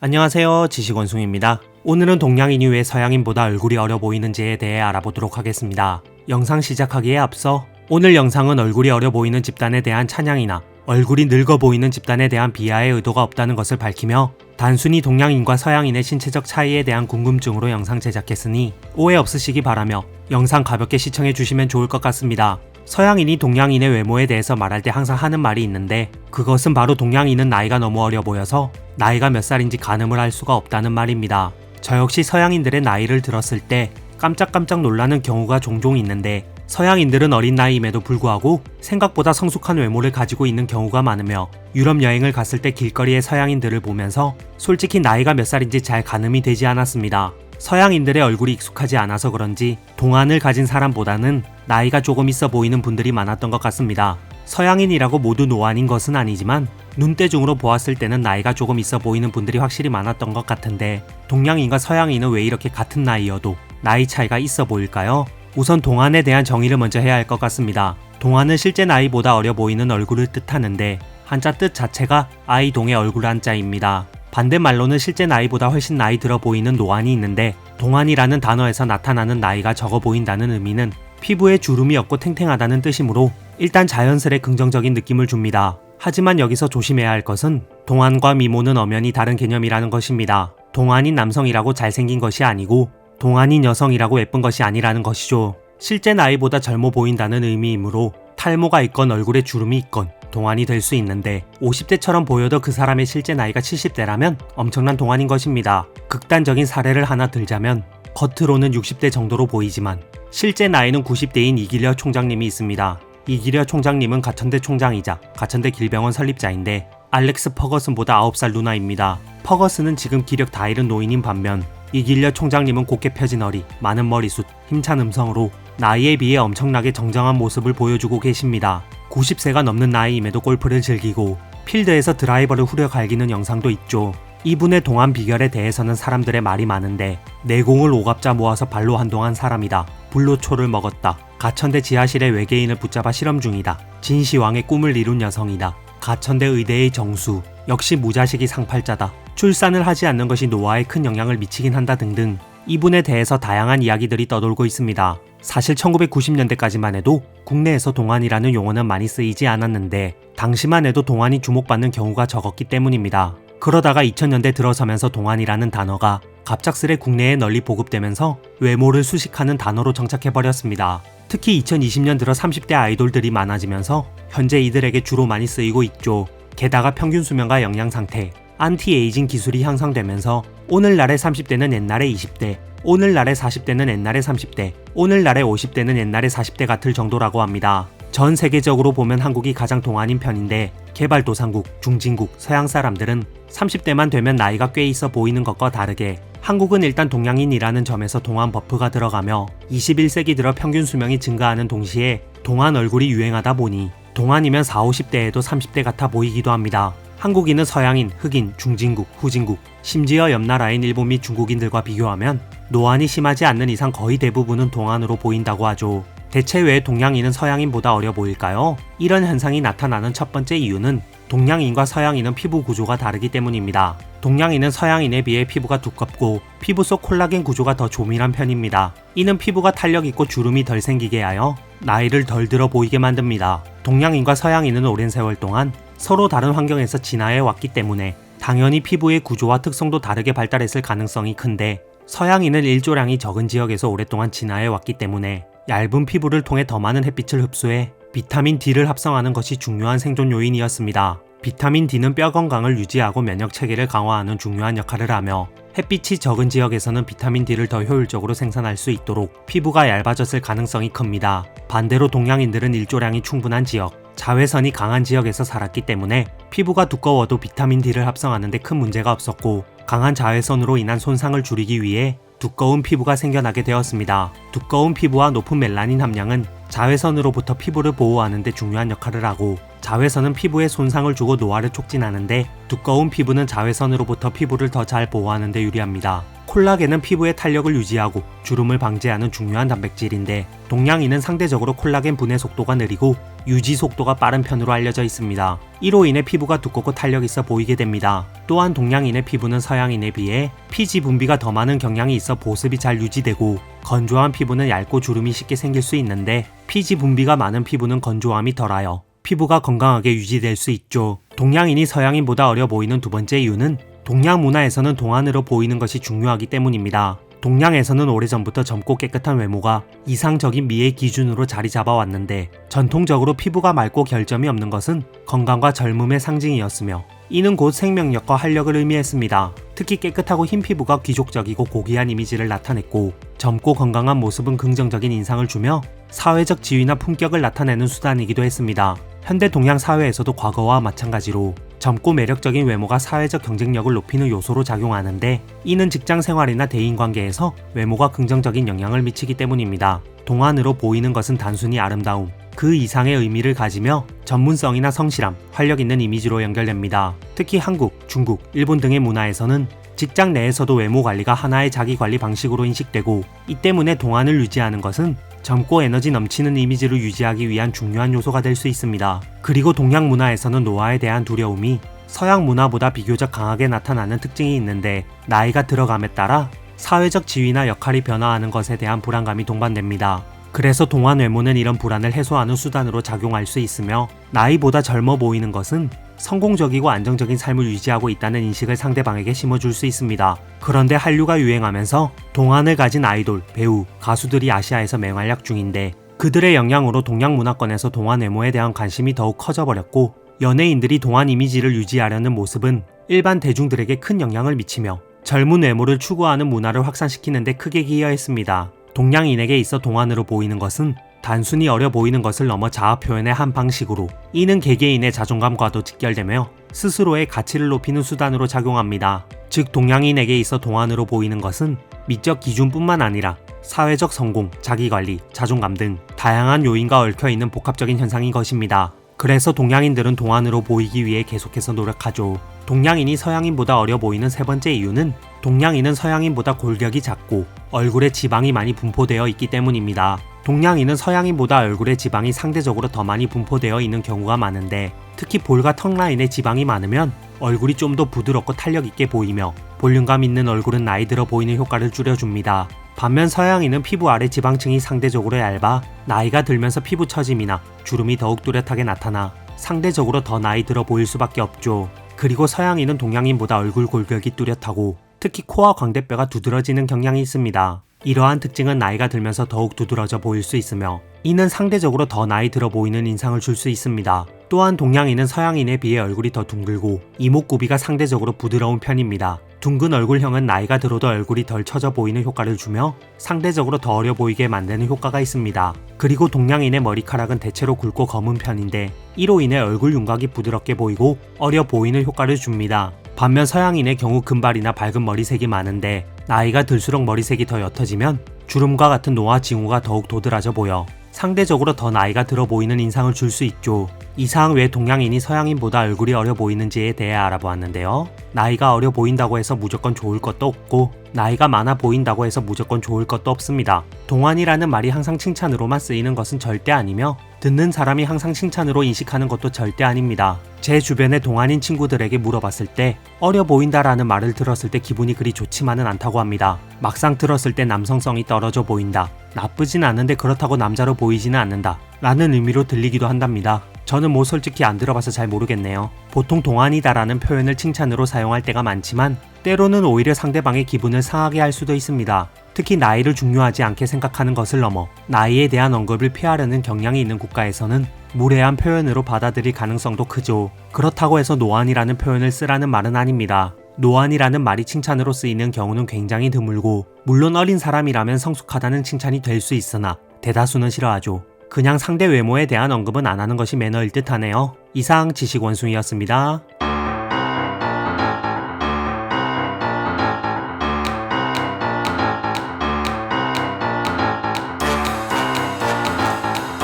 안녕하세요, 지식원숭입니다. 오늘은 동양인이 왜 서양인보다 얼굴이 어려 보이는지에 대해 알아보도록 하겠습니다. 영상 시작하기에 앞서 오늘 영상은 얼굴이 어려 보이는 집단에 대한 찬양이나 얼굴이 늙어 보이는 집단에 대한 비하의 의도가 없다는 것을 밝히며 단순히 동양인과 서양인의 신체적 차이에 대한 궁금증으로 영상 제작했으니 오해 없으시기 바라며 영상 가볍게 시청해 주시면 좋을 것 같습니다. 서양인이 동양인의 외모에 대해서 말할 때 항상 하는 말이 있는데 그것은 바로 동양인은 나이가 너무 어려 보여서 나이가 몇 살인지 가늠을 할 수가 없다는 말입니다. 저 역시 서양인들의 나이를 들었을 때 깜짝깜짝 놀라는 경우가 종종 있는데 서양인들은 어린 나이임에도 불구하고 생각보다 성숙한 외모를 가지고 있는 경우가 많으며 유럽 여행을 갔을 때 길거리의 서양인들을 보면서 솔직히 나이가 몇 살인지 잘 가늠이 되지 않았습니다. 서양인들의 얼굴이 익숙하지 않아서 그런지 동안을 가진 사람보다는 나이가 조금 있어 보이는 분들이 많았던 것 같습니다. 서양인이라고 모두 노안인 것은 아니지만 눈대중으로 보았을 때는 나이가 조금 있어 보이는 분들이 확실히 많았던 것 같은데 동양인과 서양인은 왜 이렇게 같은 나이여도 나이 차이가 있어 보일까요? 우선 동안에 대한 정의를 먼저 해야 할 것 같습니다. 동안은 실제 나이보다 어려 보이는 얼굴을 뜻하는데 한자 뜻 자체가 아이동의 얼굴 한자입니다. 반대말로는 실제 나이보다 훨씬 나이 들어 보이는 노안이 있는데 동안이라는 단어에서 나타나는 나이가 적어 보인다는 의미는 피부에 주름이 없고 탱탱하다는 뜻이므로 일단 자연스레 긍정적인 느낌을 줍니다. 하지만 여기서 조심해야 할 것은 동안과 미모는 엄연히 다른 개념이라는 것입니다. 동안인 남성이라고 잘생긴 것이 아니고 동안인 여성이라고 예쁜 것이 아니라는 것이죠. 실제 나이보다 젊어 보인다는 의미이므로 탈모가 있건 얼굴에 주름이 있건 동안이 될 수 있는데 50대처럼 보여도 그 사람의 실제 나이가 70대라면 엄청난 동안인 것입니다. 극단적인 사례를 하나 들자면 겉으로는 60대 정도로 보이지만 실제 나이는 90대인 이길려 총장님이 있습니다. 이길려 총장님은 가천대 총장이자 가천대 길병원 설립자인데 알렉스 퍼거슨보다 9살 누나입니다. 퍼거슨은 지금 기력 다 잃은 노인인 반면 이길려 총장님은 곱게 펴진 허리, 많은 머리숱, 힘찬 음성으로 나이에 비해 엄청나게 정정한 모습을 보여주고 계십니다. 90세가 넘는 나이임에도 골프를 즐기고 필드에서 드라이버를 후려 갈기는 영상도 있죠. 이분의 동안 비결에 대해서는 사람들의 말이 많은데 내공을 오갑자 모아서 발로 한동안 사람이다. 불로초를 먹었다. 가천대 지하실에 외계인을 붙잡아 실험 중이다. 진시황의 꿈을 이룬 여성이다. 가천대 의대의 정수, 역시 무자식이 상팔자다. 출산을 하지 않는 것이 노화에 큰 영향을 미치긴 한다 등등 이분에 대해서 다양한 이야기들이 떠돌고 있습니다. 사실 1990년대까지만 해도 국내에서 동안이라는 용어는 많이 쓰이지 않았는데 당시만 해도 동안이 주목받는 경우가 적었기 때문입니다. 그러다가 2000년대 들어서면서 동안이라는 단어가 갑작스레 국내에 널리 보급되면서 외모를 수식하는 단어로 정착해버렸습니다. 특히 2020년 들어 30대 아이돌들이 많아지면서 현재 이들에게 주로 많이 쓰이고 있죠. 게다가 평균 수명과 영양 상태, 안티에이징 기술이 향상되면서 오늘날의 30대는 옛날의 20대, 오늘날의 40대는 옛날의 30대, 오늘날의 50대는 옛날의 40대 같을 정도라고 합니다. 전 세계적으로 보면 한국이 가장 동안인 편인데 개발도상국, 중진국, 서양 사람들은 30대만 되면 나이가 꽤 있어 보이는 것과 다르게 한국은 일단 동양인이라는 점에서 동안 버프가 들어가며 21세기 들어 평균 수명이 증가하는 동시에 동안 얼굴이 유행하다 보니 동안이면 40, 50대에도 30대 같아 보이기도 합니다. 한국인은 서양인, 흑인, 중진국, 후진국, 심지어 옆나라인 일본 및 중국인들과 비교하면 노안이 심하지 않는 이상 거의 대부분은 동안으로 보인다고 하죠. 대체 왜 동양인은 서양인보다 어려 보일까요? 이런 현상이 나타나는 첫 번째 이유는 동양인과 서양인은 피부 구조가 다르기 때문입니다. 동양인은 서양인에 비해 피부가 두껍고 피부 속 콜라겐 구조가 더 조밀한 편입니다. 이는 피부가 탄력 있고 주름이 덜 생기게 하여 나이를 덜 들어 보이게 만듭니다. 동양인과 서양인은 오랜 세월 동안 서로 다른 환경에서 진화해 왔기 때문에 당연히 피부의 구조와 특성도 다르게 발달했을 가능성이 큰데 서양인은 일조량이 적은 지역에서 오랫동안 진화해 왔기 때문에 얇은 피부를 통해 더 많은 햇빛을 흡수해 비타민 D를 합성하는 것이 중요한 생존 요인이었습니다. 비타민 D는 뼈 건강을 유지하고 면역 체계를 강화하는 중요한 역할을 하며 햇빛이 적은 지역에서는 비타민 D를 더 효율적으로 생산할 수 있도록 피부가 얇아졌을 가능성이 큽니다. 반대로 동양인들은 일조량이 충분한 지역, 자외선이 강한 지역에서 살았기 때문에 피부가 두꺼워도 비타민 D를 합성하는 데 큰 문제가 없었고 강한 자외선으로 인한 손상을 줄이기 위해 두꺼운 피부가 생겨나게 되었습니다. 두꺼운 피부와 높은 멜라닌 함량은 자외선으로부터 피부를 보호하는 데 중요한 역할을 하고 자외선은 피부에 손상을 주고 노화를 촉진하는데 두꺼운 피부는 자외선으로부터 피부를 더 잘 보호하는 데 유리합니다. 콜라겐은 피부의 탄력을 유지하고 주름을 방지하는 중요한 단백질인데 동양인은 상대적으로 콜라겐 분해 속도가 느리고 유지 속도가 빠른 편으로 알려져 있습니다. 이로 인해 피부가 두껍고 탄력 있어 보이게 됩니다. 또한 동양인의 피부는 서양인에 비해 피지 분비가 더 많은 경향이 있어 보습이 잘 유지되고 건조한 피부는 얇고 주름이 쉽게 생길 수 있는데 피지 분비가 많은 피부는 건조함이 덜하여 피부가 건강하게 유지될 수 있죠. 동양인이 서양인보다 어려 보이는 두 번째 이유는 동양 문화에서는 동안으로 보이는 것이 중요하기 때문입니다. 동양에서는 오래전부터 젊고 깨끗한 외모가 이상적인 미의 기준으로 자리 잡아왔는데 전통적으로 피부가 맑고 결점이 없는 것은 건강과 젊음의 상징이었으며 이는 곧 생명력과 활력을 의미했습니다. 특히 깨끗하고 흰 피부가 귀족적이고 고귀한 이미지를 나타냈고 젊고 건강한 모습은 긍정적인 인상을 주며 사회적 지위나 품격을 나타내는 수단이기도 했습니다. 현대 동양 사회에서도 과거와 마찬가지로 젊고 매력적인 외모가 사회적 경쟁력을 높이는 요소로 작용하는데 이는 직장 생활이나 대인관계에서 외모가 긍정적인 영향을 미치기 때문입니다. 동안으로 보이는 것은 단순히 아름다움, 그 이상의 의미를 가지며 전문성이나 성실함, 활력 있는 이미지로 연결됩니다. 특히 한국, 중국, 일본 등의 문화에서는 직장 내에서도 외모 관리가 하나의 자기 관리 방식으로 인식되고 이 때문에 동안을 유지하는 것은 젊고 에너지 넘치는 이미지를 유지하기 위한 중요한 요소가 될 수 있습니다. 그리고 동양 문화에서는 노화에 대한 두려움이 서양 문화보다 비교적 강하게 나타나는 특징이 있는데 나이가 들어감에 따라 사회적 지위나 역할이 변화하는 것에 대한 불안감이 동반됩니다. 그래서 동안 외모는 이런 불안을 해소하는 수단으로 작용할 수 있으며 나이보다 젊어 보이는 것은 성공적이고 안정적인 삶을 유지하고 있다는 인식을 상대방에게 심어줄 수 있습니다. 그런데 한류가 유행하면서 동안을 가진 아이돌, 배우, 가수들이 아시아에서 맹활약 중인데 그들의 영향으로 동양 문화권에서 동안 외모에 대한 관심이 더욱 커져버렸고 연예인들이 동안 이미지를 유지하려는 모습은 일반 대중들에게 큰 영향을 미치며 젊은 외모를 추구하는 문화를 확산시키는 데 크게 기여했습니다. 동양인에게 있어 동안으로 보이는 것은 단순히 어려 보이는 것을 넘어 자아 표현의 한 방식으로 이는 개개인의 자존감과도 직결되며 스스로의 가치를 높이는 수단으로 작용합니다. 즉 동양인에게 있어 동안으로 보이는 것은 미적 기준뿐만 아니라 사회적 성공, 자기관리, 자존감 등 다양한 요인과 얽혀있는 복합적인 현상인 것입니다. 그래서 동양인들은 동안으로 보이기 위해 계속해서 노력하죠. 동양인이 서양인보다 어려 보이는 세 번째 이유는 동양인은 서양인보다 골격이 작고 얼굴에 지방이 많이 분포되어 있기 때문입니다. 동양인은 서양인보다 얼굴에 지방이 상대적으로 더 많이 분포되어 있는 경우가 많은데 특히 볼과 턱 라인에 지방이 많으면 얼굴이 좀 더 부드럽고 탄력 있게 보이며 볼륨감 있는 얼굴은 나이 들어 보이는 효과를 줄여줍니다. 반면 서양인은 피부 아래 지방층이 상대적으로 얇아 나이가 들면서 피부 처짐이나 주름이 더욱 뚜렷하게 나타나 상대적으로 더 나이 들어 보일 수밖에 없죠. 그리고 서양인은 동양인보다 얼굴 골격이 뚜렷하고 특히 코와 광대뼈가 두드러지는 경향이 있습니다. 이러한 특징은 나이가 들면서 더욱 두드러져 보일 수 있으며 이는 상대적으로 더 나이 들어 보이는 인상을 줄 수 있습니다. 또한 동양인은 서양인에 비해 얼굴이 더 둥글고 이목구비가 상대적으로 부드러운 편입니다. 둥근 얼굴형은 나이가 들어도 얼굴이 덜 처져 보이는 효과를 주며 상대적으로 더 어려 보이게 만드는 효과가 있습니다. 그리고 동양인의 머리카락은 대체로 굵고 검은 편인데 이로 인해 얼굴 윤곽이 부드럽게 보이고 어려 보이는 효과를 줍니다. 반면 서양인의 경우 금발이나 밝은 머리색이 많은데 나이가 들수록 머리색이 더 옅어지면 주름과 같은 노화 징후가 더욱 도드라져 보여 상대적으로 더 나이가 들어 보이는 인상을 줄 수 있죠. 이상 왜 동양인이 서양인보다 얼굴이 어려 보이는지에 대해 알아보았는데요. 나이가 어려 보인다고 해서 무조건 좋을 것도 없고 나이가 많아 보인다고 해서 무조건 좋을 것도 없습니다. 동안이라는 말이 항상 칭찬으로만 쓰이는 것은 절대 아니며 듣는 사람이 항상 칭찬으로 인식하는 것도 절대 아닙니다. 제 주변의 동안인 친구들에게 물어봤을 때 어려 보인다라는 말을 들었을 때 기분이 그리 좋지만은 않다고 합니다. 막상 들었을 때 남성성이 떨어져 보인다, 나쁘진 않은데 그렇다고 남자로 보이지는 않는다 라는 의미로 들리기도 한답니다. 저는 솔직히 안 들어봐서 잘 모르겠네요. 보통 동안이다라는 표현을 칭찬으로 사용할 때가 많지만 때로는 오히려 상대방의 기분을 상하게 할 수도 있습니다. 특히 나이를 중요하지 않게 생각하는 것을 넘어 나이에 대한 언급을 피하려는 경향이 있는 국가에서는 무례한 표현으로 받아들일 가능성도 크죠. 그렇다고 해서 노안이라는 표현을 쓰라는 말은 아닙니다. 노안이라는 말이 칭찬으로 쓰이는 경우는 굉장히 드물고 물론 어린 사람이라면 성숙하다는 칭찬이 될 수 있으나 대다수는 싫어하죠. 그냥 상대 외모에 대한 언급은 안 하는 것이 매너일 듯 하네요. 이상 지식원숭이였습니다.